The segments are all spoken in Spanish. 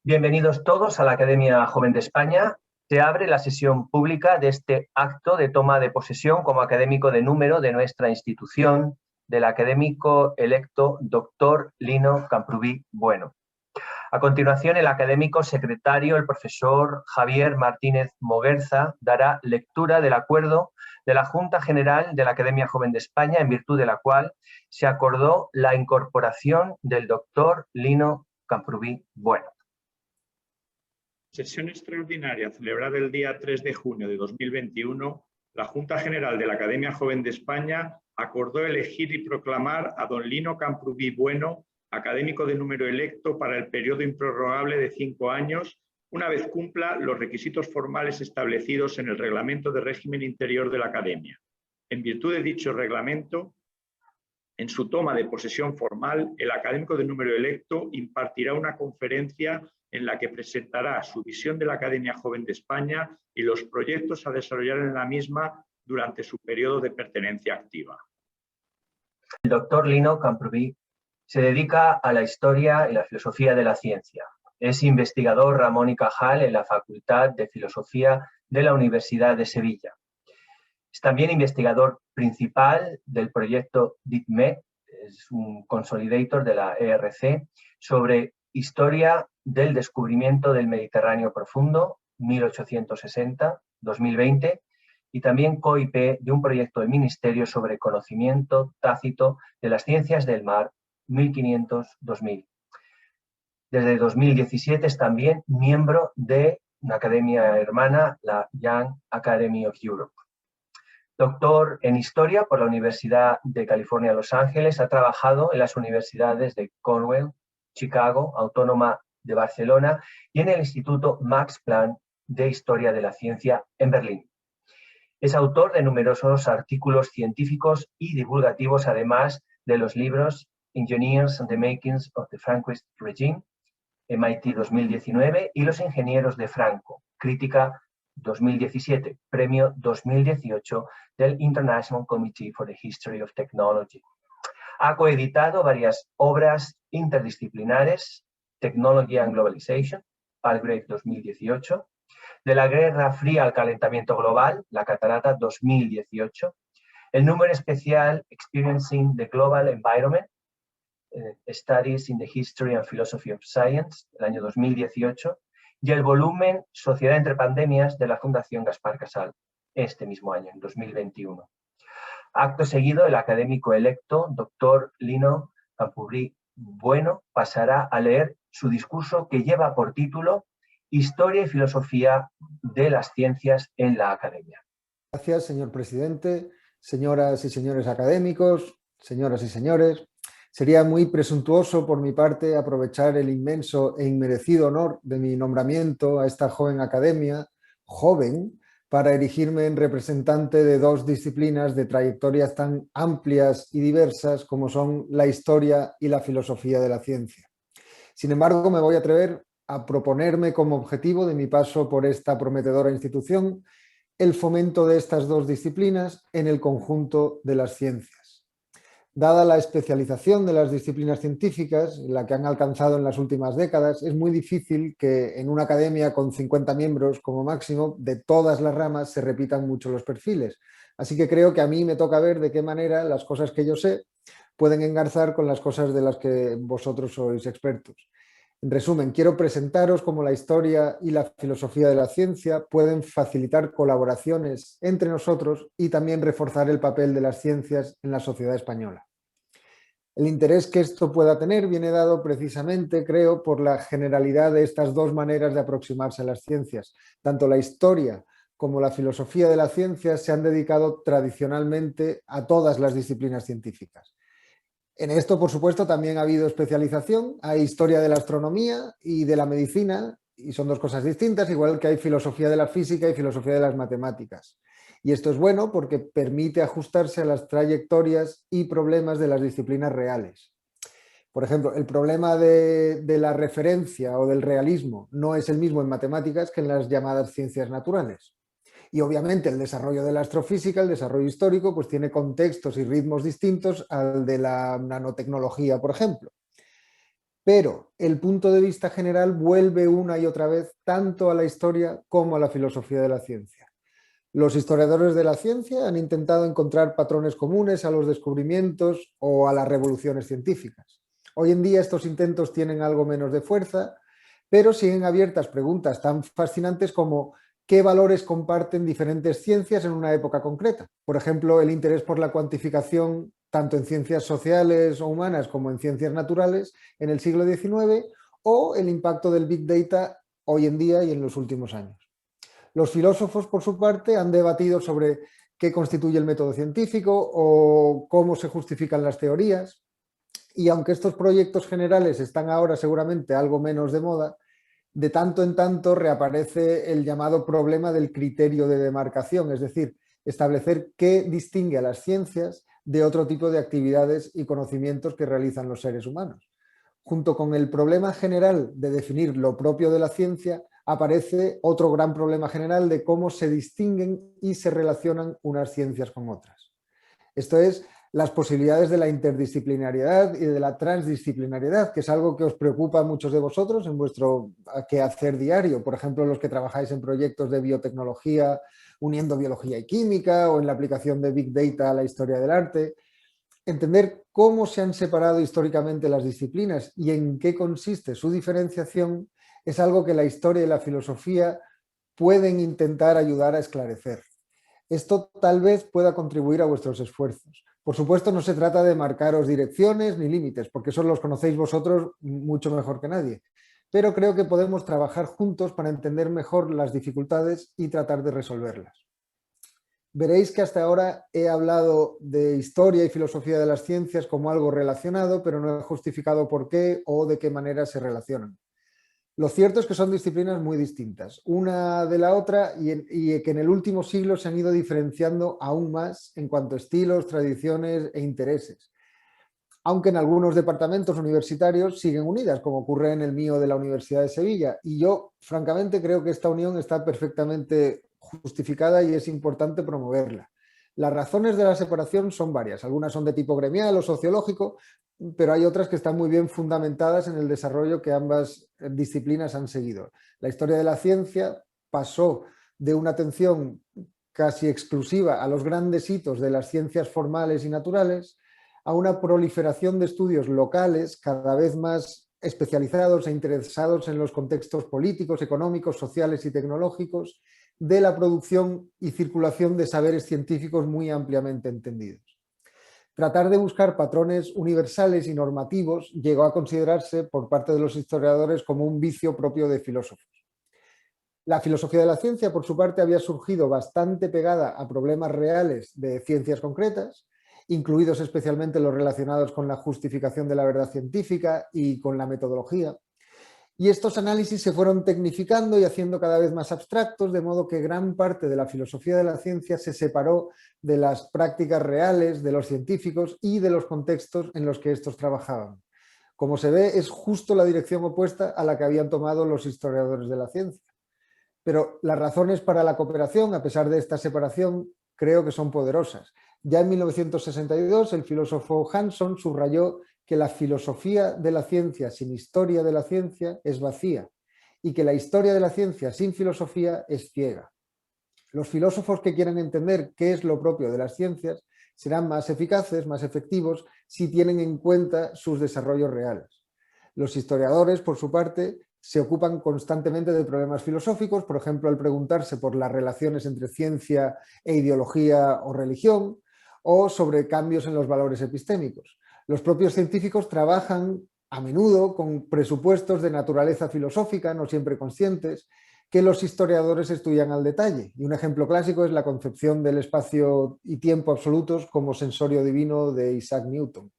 Bienvenidos todos a la Academia Joven de España. Se abre la sesión pública de este acto de toma de posesión como académico de número de nuestra institución, del académico electo Dr. Lino Camprubí Bueno. A continuación, el académico secretario, el profesor Javier Martínez Moguerza, dará lectura del acuerdo de la Junta General de la Academia Joven de España, en virtud de la cual se acordó la incorporación del doctor Lino Camprubí Bueno. Sesión extraordinaria celebrada el día 3 de junio de 2021, la Junta General de la Academia Joven de España acordó elegir y proclamar a don Lino Camprubí Bueno, académico de número electo para el periodo improrrogable de 5 años, una vez cumpla los requisitos formales establecidos en el Reglamento de Régimen Interior de la Academia. En virtud de dicho reglamento, en su toma de posesión formal, el académico de número electo impartirá una conferencia en la que presentará su visión de la Academia Joven de España y los proyectos a desarrollar en la misma durante su periodo de pertenencia activa. El doctor Lino Camprubí se dedica a la historia y la filosofía de la ciencia. Es investigador Ramón y Cajal en la Facultad de Filosofía de la Universidad de Sevilla. Es también investigador principal del proyecto DITMED, es un consolidator de la ERC, sobre historia del descubrimiento del Mediterráneo profundo, 1860-2020, y también co-IP de un proyecto del Ministerio sobre conocimiento tácito de las ciencias del mar, 1500-2000. Desde 2017 es también miembro de una academia hermana, la Young Academy of Europe. Doctor en Historia por la Universidad de California, Los Ángeles, ha trabajado en las universidades de Cornell, Chicago, Autónoma de Barcelona y en el Instituto Max Planck de Historia de la Ciencia en Berlín. Es autor de numerosos artículos científicos y divulgativos, además de los libros Engineers and the Makings of the Franquist Regime, MIT 2019, y Los Ingenieros de Franco, Crítica 2017, Premio 2018 del International Committee for the History of Technology. Ha coeditado varias obras interdisciplinares, Technology and Globalization, Palgrave 2018, De la Guerra Fría al Calentamiento Global, La Catarata 2018, el número especial Experiencing the Global Environment, Studies in the History and Philosophy of Science, el año 2018, y el volumen Sociedad entre Pandemias de la Fundación Gaspar Casal, este mismo año, en 2021. Acto seguido, el académico electo, doctor Lino Camprubí Bueno, pasará a leer su discurso que lleva por título Historia y Filosofía de las Ciencias en la Academia. Gracias, señor presidente, señoras y señores académicos, señoras y señores. Sería muy presuntuoso por mi parte aprovechar el inmenso e inmerecido honor de mi nombramiento a esta joven academia, joven, para erigirme en representante de dos disciplinas de trayectorias tan amplias y diversas como son la historia y la filosofía de la ciencia. Sin embargo, me voy a atrever a proponerme como objetivo de mi paso por esta prometedora institución el fomento de estas dos disciplinas en el conjunto de las ciencias. Dada la especialización de las disciplinas científicas, la que han alcanzado en las últimas décadas, es muy difícil que en una academia con 50 miembros como máximo, de todas las ramas se repitan mucho los perfiles. Así que creo que a mí me toca ver de qué manera las cosas que yo sé pueden engarzar con las cosas de las que vosotros sois expertos. En resumen, quiero presentaros cómo la historia y la filosofía de la ciencia pueden facilitar colaboraciones entre nosotros y también reforzar el papel de las ciencias en la sociedad española. El interés que esto pueda tener viene dado precisamente, creo, por la generalidad de estas dos maneras de aproximarse a las ciencias. Tanto la historia como la filosofía de la ciencia se han dedicado tradicionalmente a todas las disciplinas científicas. En esto, por supuesto, también ha habido especialización. Hay historia de la astronomía y de la medicina, y son dos cosas distintas, igual que hay filosofía de la física y filosofía de las matemáticas. Y esto es bueno porque permite ajustarse a las trayectorias y problemas de las disciplinas reales. Por ejemplo, el problema de la referencia o del realismo no es el mismo en matemáticas que en las llamadas ciencias naturales. Y obviamente el desarrollo de la astrofísica, el desarrollo histórico, pues tiene contextos y ritmos distintos al de la nanotecnología, por ejemplo. pero el punto de vista general vuelve una y otra vez tanto a la historia como a la filosofía de la ciencia. Los historiadores de la ciencia han intentado encontrar patrones comunes a los descubrimientos o a las revoluciones científicas. Hoy en día estos intentos tienen algo menos de fuerza, pero siguen abiertas preguntas tan fascinantes como ¿qué valores comparten diferentes ciencias en una época concreta? Por ejemplo, el interés por la cuantificación tanto en ciencias sociales o humanas como en ciencias naturales en el siglo XIX, o el impacto del Big Data hoy en día y en los últimos años. Los filósofos, por su parte, han debatido sobre qué constituye el método científico o cómo se justifican las teorías, y aunque estos proyectos generales están ahora seguramente algo menos de moda, de tanto en tanto reaparece el llamado problema del criterio de demarcación, es decir, establecer qué distingue a las ciencias de otro tipo de actividades y conocimientos que realizan los seres humanos. Junto con el problema general de definir lo propio de la ciencia, aparece otro gran problema general de cómo se distinguen y se relacionan unas ciencias con otras. Esto es, las posibilidades de la interdisciplinariedad y de la transdisciplinariedad, que es algo que os preocupa a muchos de vosotros en vuestro quehacer diario. Por ejemplo, los que trabajáis en proyectos de biotecnología, uniendo biología y química, o en la aplicación de Big Data a la historia del arte. Entender cómo se han separado históricamente las disciplinas y en qué consiste su diferenciación es algo que la historia y la filosofía pueden intentar ayudar a esclarecer. Esto tal vez pueda contribuir a vuestros esfuerzos. Por supuesto, no se trata de marcaros direcciones ni límites, porque eso los conocéis vosotros mucho mejor que nadie. Pero creo que podemos trabajar juntos para entender mejor las dificultades y tratar de resolverlas. Veréis que hasta ahora he hablado de historia y filosofía de las ciencias como algo relacionado, pero no he justificado por qué o de qué manera se relacionan. Lo cierto es que son disciplinas muy distintas, una de la otra, y que en el último siglo se han ido diferenciando aún más en cuanto a estilos, tradiciones e intereses. Aunque en algunos departamentos universitarios siguen unidas, como ocurre en el mío de la Universidad de Sevilla. Y yo, francamente, creo que esta unión está perfectamente justificada y es importante promoverla. Las razones de la separación son varias. Algunas son de tipo gremial o sociológico, pero hay otras que están muy bien fundamentadas en el desarrollo que ambas disciplinas han seguido. La historia de la ciencia pasó de una atención casi exclusiva a los grandes hitos de las ciencias formales y naturales a una proliferación de estudios locales cada vez más especializados e interesados en los contextos políticos, económicos, sociales y tecnológicos de la producción y circulación de saberes científicos muy ampliamente entendidos. Tratar de buscar patrones universales y normativos llegó a considerarse por parte de los historiadores como un vicio propio de filósofos. La filosofía de la ciencia, por su parte, había surgido bastante pegada a problemas reales de ciencias concretas, incluidos especialmente los relacionados con la justificación de la verdad científica y con la metodología. Y estos análisis se fueron tecnificando y haciendo cada vez más abstractos, de modo que gran parte de la filosofía de la ciencia se separó de las prácticas reales de los científicos y de los contextos en los que estos trabajaban. Como se ve, es justo la dirección opuesta a la que habían tomado los historiadores de la ciencia. Pero las razones para la cooperación, a pesar de esta separación, creo que son poderosas. Ya en 1962, el filósofo Hanson subrayó que la filosofía de la ciencia sin historia de la ciencia es vacía y que la historia de la ciencia sin filosofía es ciega. Los filósofos que quieran entender qué es lo propio de las ciencias serán más eficaces, más efectivos, si tienen en cuenta sus desarrollos reales. Los historiadores, por su parte, se ocupan constantemente de problemas filosóficos, por ejemplo, al preguntarse por las relaciones entre ciencia e ideología o religión, o sobre cambios en los valores epistémicos. Los propios científicos trabajan a menudo con presupuestos de naturaleza filosófica, no siempre conscientes, que los historiadores estudian al detalle. Y un ejemplo clásico es la concepción del espacio y tiempo absolutos como sensorio divino de Isaac Newton.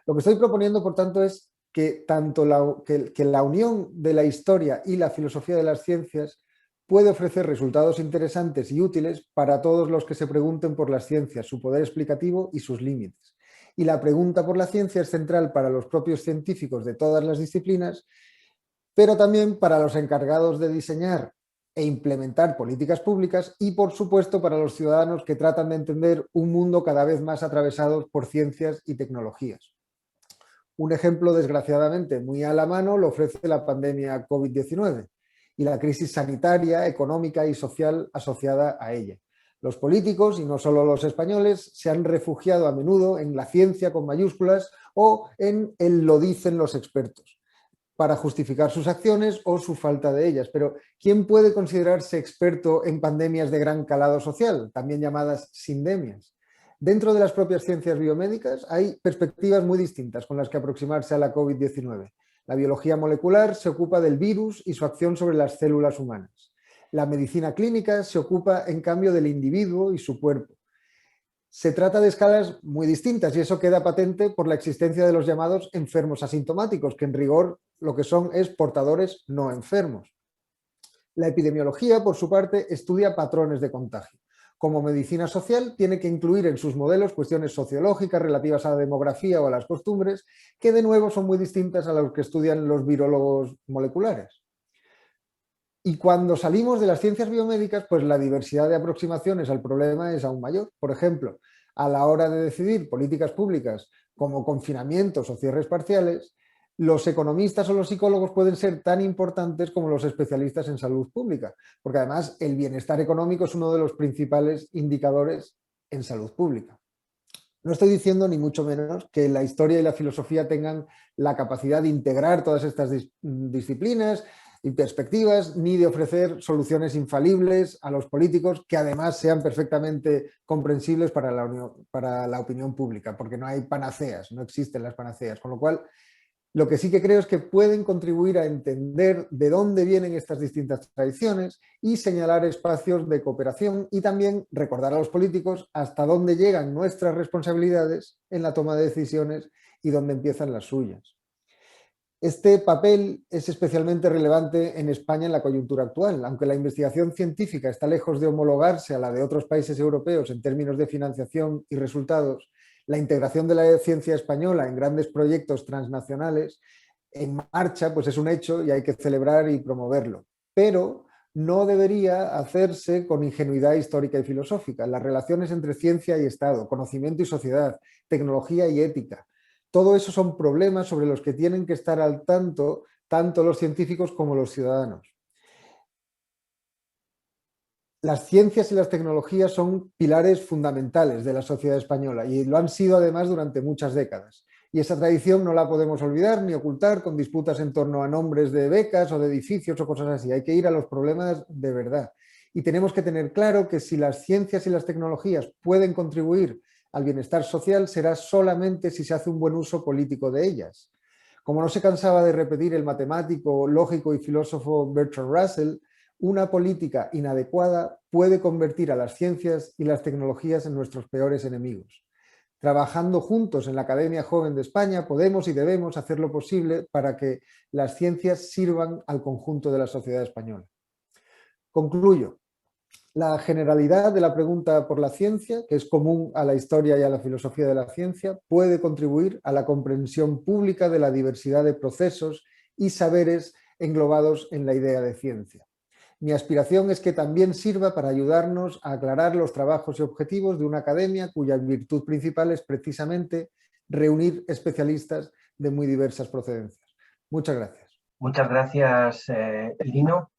Lo que estoy proponiendo, por tanto, es que tanto la unión de la historia y la filosofía de las ciencias puede ofrecer resultados interesantes y útiles para todos los que se pregunten por las ciencias, su poder explicativo y sus límites. Y la pregunta por la ciencia es central para los propios científicos de todas las disciplinas, pero también para los encargados de diseñar e implementar políticas públicas y, por supuesto, para los ciudadanos que tratan de entender un mundo cada vez más atravesado por ciencias y tecnologías. Un ejemplo, desgraciadamente, muy a la mano lo ofrece la pandemia COVID-19 y la crisis sanitaria, económica y social asociada a ella. Los políticos, y no solo los españoles, se han refugiado a menudo en la ciencia con mayúsculas o en el lo dicen los expertos para justificar sus acciones o su falta de ellas. Pero ¿quién puede considerarse experto en pandemias de gran calado social, también llamadas sindemias? Dentro de las propias ciencias biomédicas hay perspectivas muy distintas con las que aproximarse a la COVID-19. La biología molecular se ocupa del virus y su acción sobre las células humanas. La medicina clínica se ocupa, en cambio, del individuo y su cuerpo. Se trata de escalas muy distintas y eso queda patente por la existencia de los llamados enfermos asintomáticos, que en rigor lo que son es portadores no enfermos. La epidemiología, por su parte, estudia patrones de contagio. Como medicina social, tiene que incluir en sus modelos cuestiones sociológicas relativas a la demografía o a las costumbres, que de nuevo son muy distintas a las que estudian los virólogos moleculares. Y cuando salimos de las ciencias biomédicas, pues la diversidad de aproximaciones al problema es aún mayor. Por ejemplo, a la hora de decidir políticas públicas como confinamientos o cierres parciales, los economistas o los psicólogos pueden ser tan importantes como los especialistas en salud pública, porque además el bienestar económico es uno de los principales indicadores en salud pública. No estoy diciendo ni mucho menos que la historia y la filosofía tengan la capacidad de integrar todas estas disciplinas y perspectivas, ni de ofrecer soluciones infalibles a los políticos que además sean perfectamente comprensibles para la opinión pública, porque no hay panaceas, no existen las panaceas, con lo cual lo que sí que creo es que pueden contribuir a entender de dónde vienen estas distintas tradiciones y señalar espacios de cooperación y también recordar a los políticos hasta dónde llegan nuestras responsabilidades en la toma de decisiones y dónde empiezan las suyas. Este papel es especialmente relevante en España en la coyuntura actual. Aunque la investigación científica está lejos de homologarse a la de otros países europeos en términos de financiación y resultados, la integración de la ciencia española en grandes proyectos transnacionales en marcha pues es un hecho y hay que celebrar y promoverlo. Pero no debería hacerse con ingenuidad histórica y filosófica. Las relaciones entre ciencia y Estado, conocimiento y sociedad, tecnología y ética, todo eso son problemas sobre los que tienen que estar al tanto tanto los científicos como los ciudadanos. Las ciencias y las tecnologías son pilares fundamentales de la sociedad española y lo han sido además durante muchas décadas. Y esa tradición no la podemos olvidar ni ocultar con disputas en torno a nombres de becas o de edificios o cosas así. Hay que ir a los problemas de verdad. Y tenemos que tener claro que si las ciencias y las tecnologías pueden contribuir al bienestar social, será solamente si se hace un buen uso político de ellas. Como no se cansaba de repetir el matemático, lógico y filósofo Bertrand Russell, una política inadecuada puede convertir a las ciencias y las tecnologías en nuestros peores enemigos. Trabajando juntos en la Academia Joven de España podemos y debemos hacer lo posible para que las ciencias sirvan al conjunto de la sociedad española. Concluyo. La generalidad de la pregunta por la ciencia, que es común a la historia y a la filosofía de la ciencia, puede contribuir a la comprensión pública de la diversidad de procesos y saberes englobados en la idea de ciencia. Mi aspiración es que también sirva para ayudarnos a aclarar los trabajos y objetivos de una academia cuya virtud principal es precisamente reunir especialistas de muy diversas procedencias. Muchas gracias. Muchas gracias, Lino.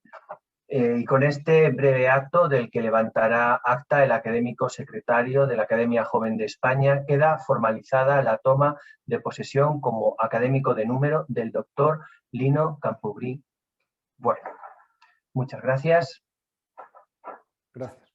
Y con este breve acto del que levantará acta el académico secretario de la Academia Joven de España, queda formalizada la toma de posesión como académico de número del doctor Lino Camprubí. Bueno, muchas gracias. Gracias.